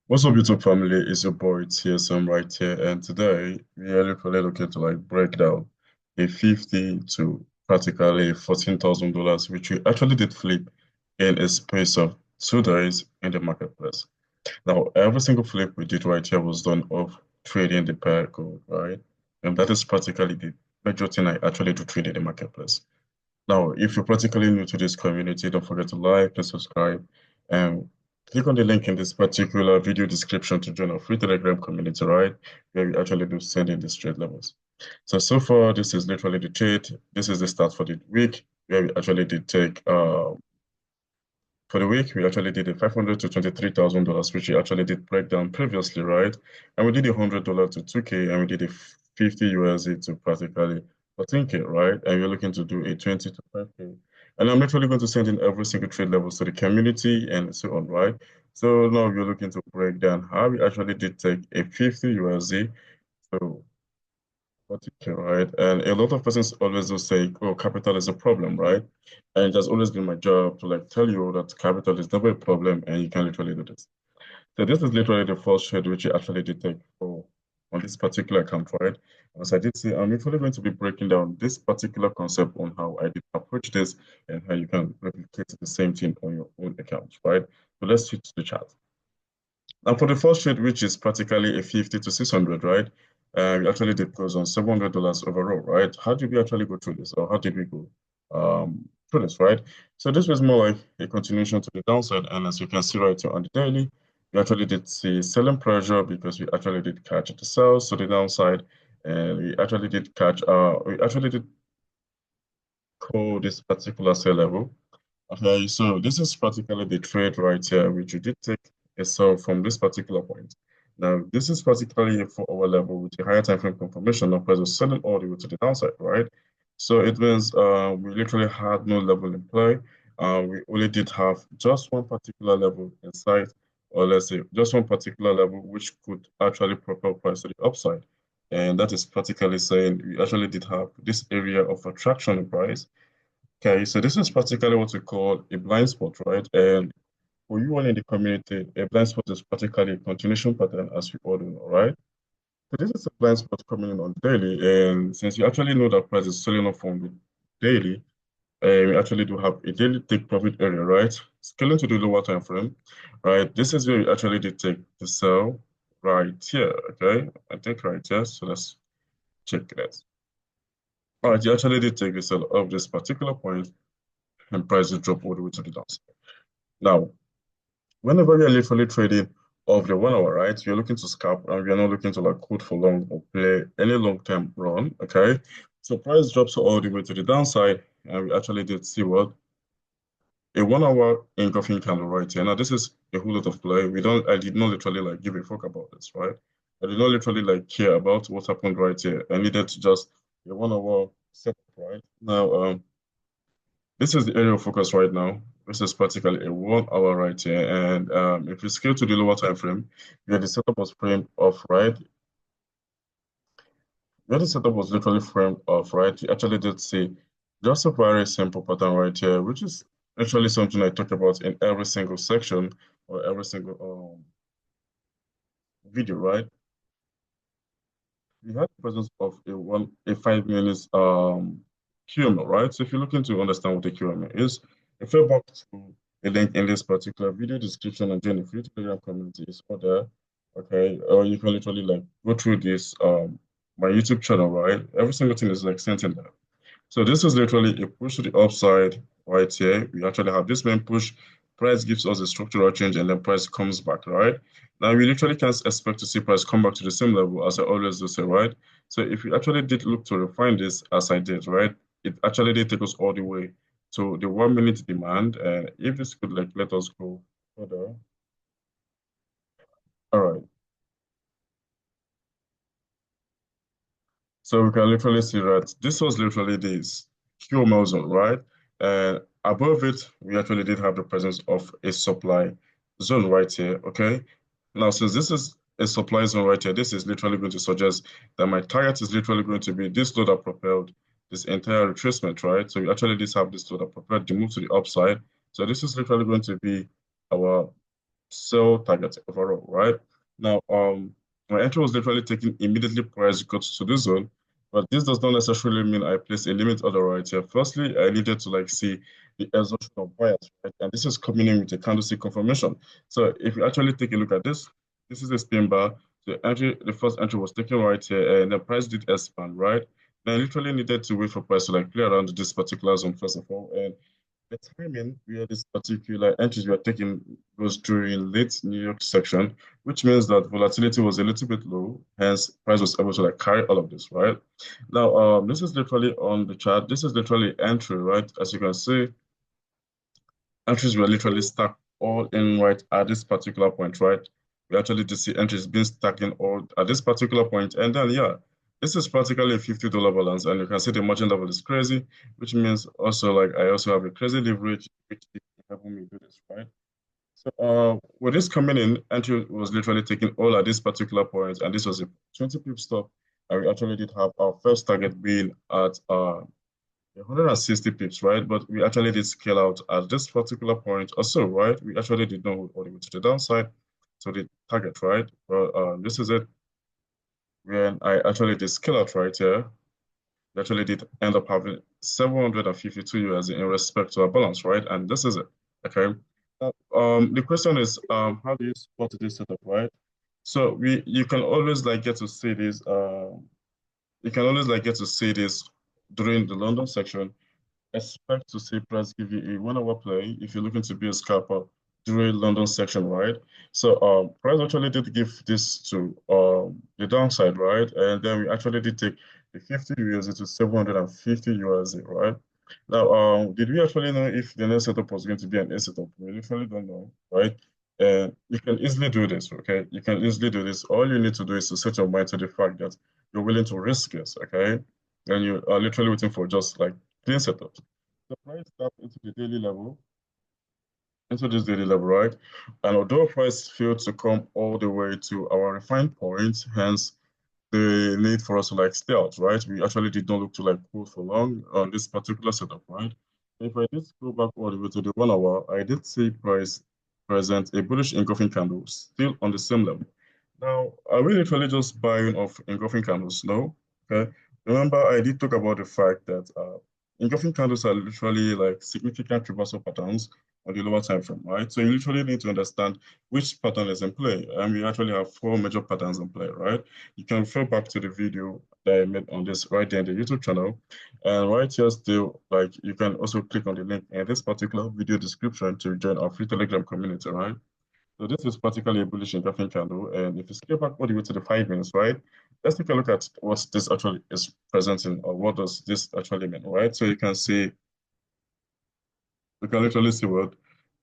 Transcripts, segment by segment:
What's up, YouTube family? It's your boy TSM right here, and today we are literally looking to break down a 50 to practically $14,000, which we actually did flip in a space of 2 days in the marketplace. Now, every single flip we did right here was done of trading the pair gold, right? And that is practically the major thing I actually do trade in the marketplace. Now, if you're practically new to this community, don't forget to like and subscribe, and click on the link in this particular video description to join our free Telegram community, right? Where we actually do send in these trade levels. So far, this is literally the trade. This is the start for the week, where we actually did take, for the week, we actually did a $500 to $23,000, which we actually did break down previously, right? And we did $100 to 2K, and we did a 50 USD to practically 14K, right? And we're looking to do a 20 to 5K. And I'm literally going to send in every single trade levels to the community and so on, right? So now we're looking to break down how we actually did take a 50 USD. So okay, right? And a lot of persons always will say, oh, capital is a problem, right? And it has always been my job to tell you that capital is never a problem and you can literally do this. So this is literally the first trade which you actually did take for on this particular account, right? As I did say, I'm literally going to be breaking down this particular concept on how I did approach this and how you can replicate the same thing on your own account, right? So let's switch to the chart. And for the first trade, which is practically a 50 to 600, right? We actually did close on $700 overall, right? How did we actually go through this, or how did we go through this, right? So this was more like a continuation to the downside, and as you can see right here on the daily, we actually did see selling pressure because we actually did catch the sales to the downside, and we actually did call this particular sell level. Okay, so this is practically the trade right here, which you did take a sell from this particular point. Now, this is particularly a 4 hour level with a higher time frame confirmation of price was selling all the way to the downside, right? So it means we literally had no level in play. We only did have just one particular level in sight, or let's say just one particular level which could actually propel price to the upside. And that is practically saying we actually did have this area of attraction in price. Okay, so this is practically what we call a blind spot, right? And for you all in the community, a blind spot is practically a continuation pattern, as we all know, right? So this is a blind spot coming in on daily, and since you actually know that price is selling off on the daily, we actually do have a daily take profit area, right? Scaling to the lower time frame, right? This is where we actually did take the sell right here, okay? I think right here, so let's check that. All right, you actually did take the sell of this particular point, and price will drop all the way to the downside. Now, whenever we are literally trading off the 1 hour, right, you're looking to scalp and we are not looking to hold for long or play any long-term run, okay? So price drops all the way to the downside, and we actually did see what a 1 hour engulfing candle right here. Now, this is a whole lot of play. I did not literally give a fuck about this, right? I did not literally care about what happened right here. I needed to just a 1 hour setup, right? Now, this is the area of focus right now. This is practically a 1 hour right here. And if you scale to the lower time frame, where the setup was framed off, right? Where the setup was literally framed off, right? You actually did see just a very simple pattern right here, which is actually something I talk about in every single section or every single video, right? We had the presence of a 5 minutes QML, right? So if you're looking to understand what a QML is, refer back to a link in this particular video description and join the free Telegram community is all there. Okay, or you can literally go through this my YouTube channel, right? Every single thing is sent in there. So this is literally a push to the upside right here. We actually have this main push. Price gives us a structural change and then price comes back, right? Now we literally can't expect to see price come back to the same level as I always do say, right? So if we actually did look to refine this as I did, right? It actually did take us all the way to the 1 minute demand. And if this could let us go further. All right. So we can literally see that this was literally this QML zone, right? And above it, we actually did have the presence of a supply zone right here, okay? Now, since this is a supply zone right here, this is literally going to suggest that my target is literally going to be this load that propelled this entire retracement, right? So we actually just have this load that propelled the move to the upside. So this is literally going to be our sell target overall, right? Now, my entry was literally taken immediately prior to got to the zone, but this does not necessarily mean I place a limit order right here. Firstly, I needed to like see the exhaustion of buyers, right? And this is coming in with a candlestick confirmation. So if you actually take a look at this, this is a spin bar. The first entry was taken right here, and the price did expand, right? Then I literally needed to wait for price to like clear around this particular zone first of all, and the timing where this particular entries were taken was during late New York section, which means that volatility was a little bit low, hence price was able to like carry all of this, right? Now, this is literally on the chart. This is literally entry, right? As you can see, entries were literally stacked all in right at this particular point, right? We actually did see entries being stacked in all at this particular point, and then yeah, this is practically a $50 balance, and you can see the margin level is crazy, which means also like I also have a crazy leverage, which is helping me do this, right? So with this coming in, entry was literally taking all at this particular point, and this was a 20 pip stop, and we actually did have our first target being at 160 pips, right? But we actually did scale out at this particular point also, right? We actually did not hold all the way to the downside to the target, right? Well, this is it. When I actually did scale out right here, we actually did end up having 752 USD in respect to our balance, right? And this is it, okay? Now, the question is, how do you support this setup, right? So you can always like get to see this, you can always like get to see this during the London section. Expect to see price give you a 1 hour play if you're looking to be a scalper during London section, right? So price actually did give this to the downside, right? And then we actually did take the 50 USD to 750 USD, right? Now, did we actually know if the next setup was going to be an A setup? We literally don't know, right? And you can easily do this, okay? You can easily do this. All you need to do is to set your mind to the fact that you're willing to risk this, okay? And you are literally waiting for just like clean setup. The price tapped into this daily level, right? And although price failed to come all the way to our refined point, hence the need for us to like stay out, right? We actually did not look to like hold for long on this particular setup, right? If I did go back all the way to the 1 hour, I did see price present a bullish engulfing candle still on the same level. Now, are we literally just buying off engulfing candles? No. Okay. Remember, I did talk about the fact that engulfing candles are literally like significant reversal patterns on the lower time frame, right? So you literally need to understand which pattern is in play. And we actually have four major patterns in play, right? You can refer back to the video that I made on this right there in the YouTube channel. And right here still, like you can also click on the link in this particular video description to join our free Telegram community, right? So this is particularly a bullish engulfing candle. And if you scale back all the way to the 5 minutes, right? Let's take a look at what this actually is presenting or what does this actually mean, right? So you can see, you can literally see what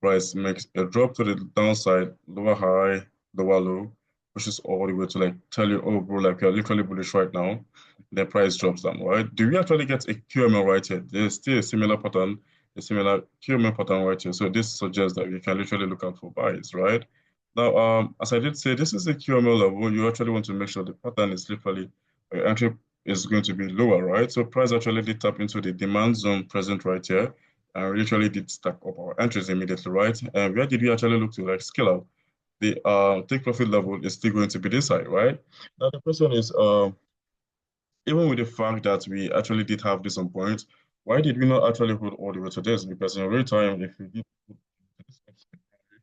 price makes a drop to the downside, lower high, lower low, pushes all the way to like tell you, oh bro, like you're literally bullish right now. The price drops down, right? Do we actually get a QML right here? There's still a similar pattern, a similar QML pattern right here. So this suggests that we can literally look out for buys, right? Now, as I did say, this is a QML level. You actually want to make sure the pattern is literally entry is going to be lower, right? So price actually did tap into the demand zone present right here, and we literally did stack up our entries immediately, right? And where did we actually look to like scale out? The take profit level is still going to be this high, right? Now the question is, even with the fact that we actually did have this on point, why did we not actually hold all the way to this? Because in real time, if we did put this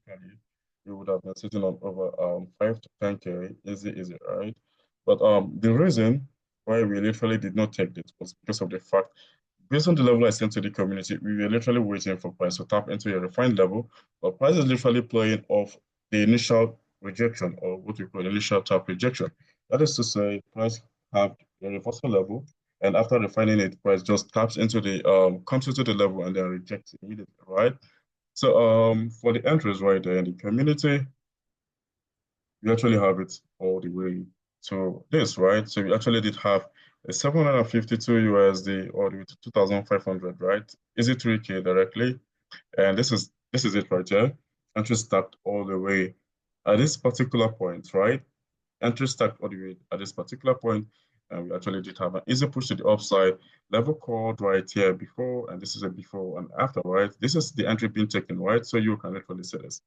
literally, we would have been sitting on over 5 to 10K, easy, right? But the reason why we literally did not take this was because of the fact, based on the level I sent to the community, we were literally waiting for price to tap into a refined level, but price is literally playing off the initial rejection or what we call initial tap rejection. That is to say, price have a reversal level, and after refining it, price just taps into the comes into the level and then rejects immediately, right? So for the entries right there in the community, we actually have it all the way to this, right? So we actually did have a 752 USD all the way to 2,500, right? Is it 3K directly? And this is it right here. Entry stacked all the way at this particular point, right? Entry stacked all the way at this particular point, and we actually did have an easy push to the upside. Level called right here before, and this is a before and after, right? This is the entry being taken, right? So you can literally see this.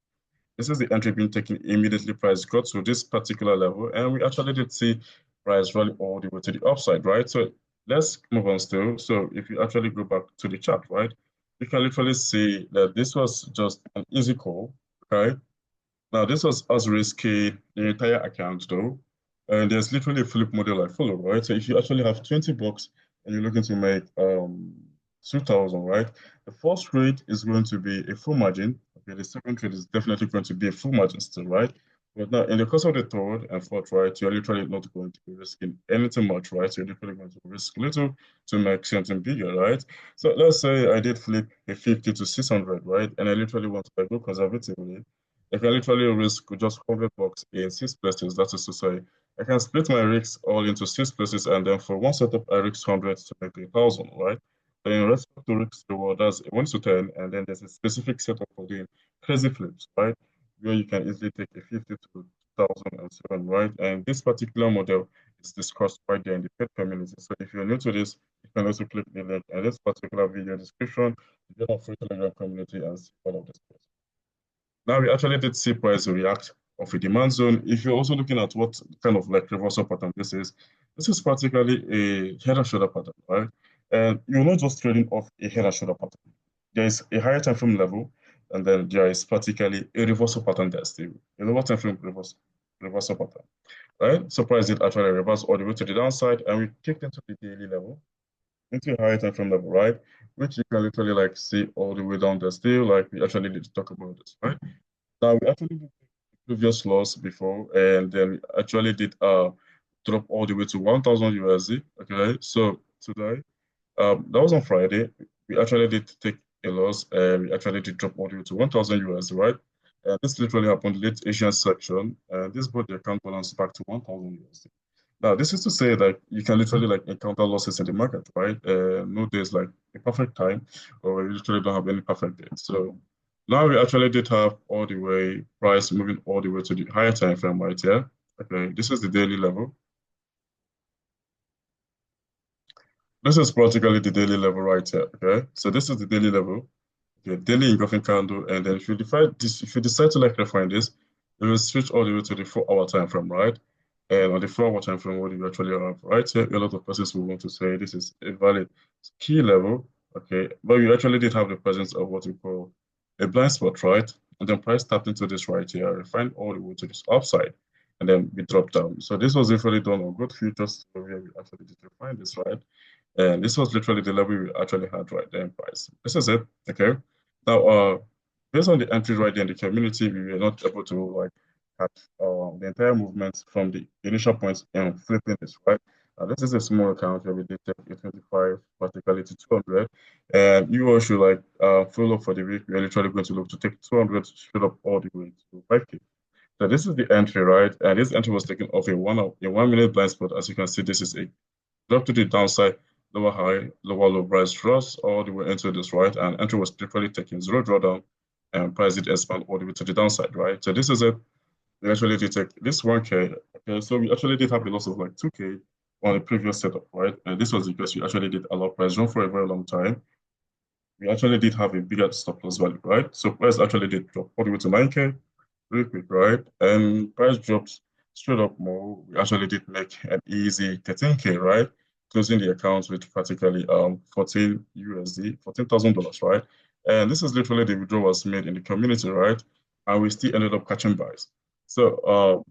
This is the entry being taken immediately. Price got to this particular level, and we actually did see price rally all the way to the upside, right? So let's move on still. So if you actually go back to the chart, right, you can literally see that this was just an easy call, okay? Now, this was us risking the entire account though. And there's literally a flip model I follow, right? So if you actually have 20 bucks and you're looking to make 2,000, right? The first trade is going to be a full margin. Okay, the second trade is definitely going to be a full margin still, right? But now in the course of the third and fourth, right, you're literally not going to be risking anything much, right? So you're literally going to risk little to make something bigger, right? So let's say I did flip a 50 to 600, right? And I literally want to go conservatively. I can literally risk just 100 bucks in six places. That is to say, I can split my risks all into six places, and then for one setup, I risk 100 to make 1,000, right? Then in respect to risk reward, that's 1 to 10, and then there's a specific setup for doing crazy flips, right? Where you can easily take a 50 to 2,000 and so on, right? And this particular model is discussed right there in the paid community. So if you're new to this, you can also click the link in this particular video description to get a free Telegram community and see all of this. Now we actually did see price react of a demand zone. If you're also looking at what kind of like reversal pattern this is practically a head and shoulder pattern, right? And you're not just trading off a head and shoulder pattern. There is a higher time frame level, and then there is practically a reversal pattern that's stable. A lower time frame reversal pattern, right? So price did actually reverse all the way to the downside, and we kicked into the daily level, into a higher time frame level, right? Which you can literally like see all the way down there still, like we actually need to talk about this, right? Now we actually did the previous loss before, and then we actually did drop all the way to 1,000 USD. Okay, so today, that was on Friday. We actually did take a loss, and we actually did drop all the way to 1,000 USD, right? And this literally happened late Asian section, and this brought the account balance back to 1,000 USD. Now, this is to say that you can literally like encounter losses in the market, right? No days like a perfect time, or you literally don't have any perfect day. So now we actually did have all the way price moving all the way to the higher time frame right here. Okay, this is the daily level. This is practically the daily level right here. Okay, so this is the daily level. Okay, daily engulfing candle, and then if you decide to like refine this, it will switch all the way to the 4 hour time frame, right? And on the 4 hour time frame, what do you actually have right here? A lot of persons will want to say this is a valid key level, okay, but you actually did have the presence of what we call a blind spot, right? And then price tapped into this right here, refined all the way to this upside, and then we dropped down. So this was literally done on good futures, so where we actually did refine this, right? And this was literally the level we actually had right there in price. This is it, okay? Now, based on the entries right there in the community, we were not able to like catch the entire movement from the initial points and flipping this, right? This is a small account where we did take a 25 particularly to 200. And you all should like follow for the week. We're literally going to look to take 200 straight up all the way to 5K. So this is the entry, right? And this entry was taken off a 1 minute blind spot. As you can see, this is a drop to the downside, lower high, lower low price drops all the way into this, right? And entry was literally taking zero drawdown and price did expand all the way to the downside, right? So this is it. We actually did take this 1K. Okay, so we actually did have a loss of like 2K on the previous setup, right? And this was because we actually did allow price run for a very long time. We actually did have a bigger stop loss value, right? So price actually did drop all the way to 9K real quick, right? And price drops straight up more. We actually did make an easy 13K, right? Closing the account with practically 14 USD, $14,000, right? And this is literally the withdrawals made in the community, right? And we still ended up catching buys. So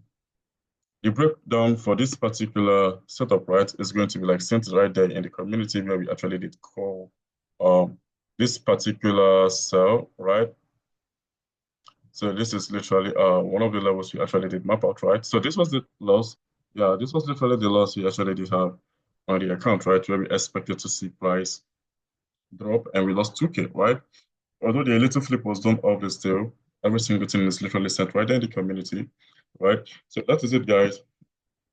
the breakdown for this particular setup, right, is going to be like sent right there in the community where we actually did call um this particular cell, right? So this is literally one of the levels we actually did map out, right? So this was the loss. Yeah, this was literally the loss we actually did have on the account, right? Where we expected to see price drop and we lost 2K, right? Although the little flip was done off the still, every single thing is literally sent right there in the community, right? So that is it, guys.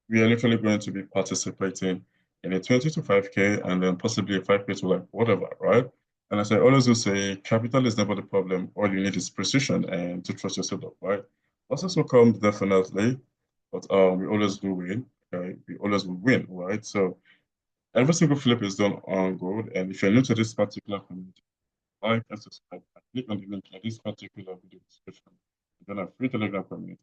We are literally going to be participating in a 20 to 5K and then possibly a 5K to like whatever, right? And as I always do say, capital is never the problem. All you need is precision and to trust yourself, right? Losses will come definitely, but we always do win. Okay, we always will win, right? So every single flip is done on gold. And if you're new to this particular community, like and subscribe and click on the link in this particular video description. join our free Telegram community.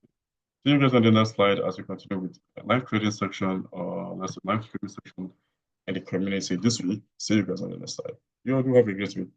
See you guys on the next slide as we continue with the live trading section or let's say live trading section in the community this week. See you guys on the next slide. You all do have a great week.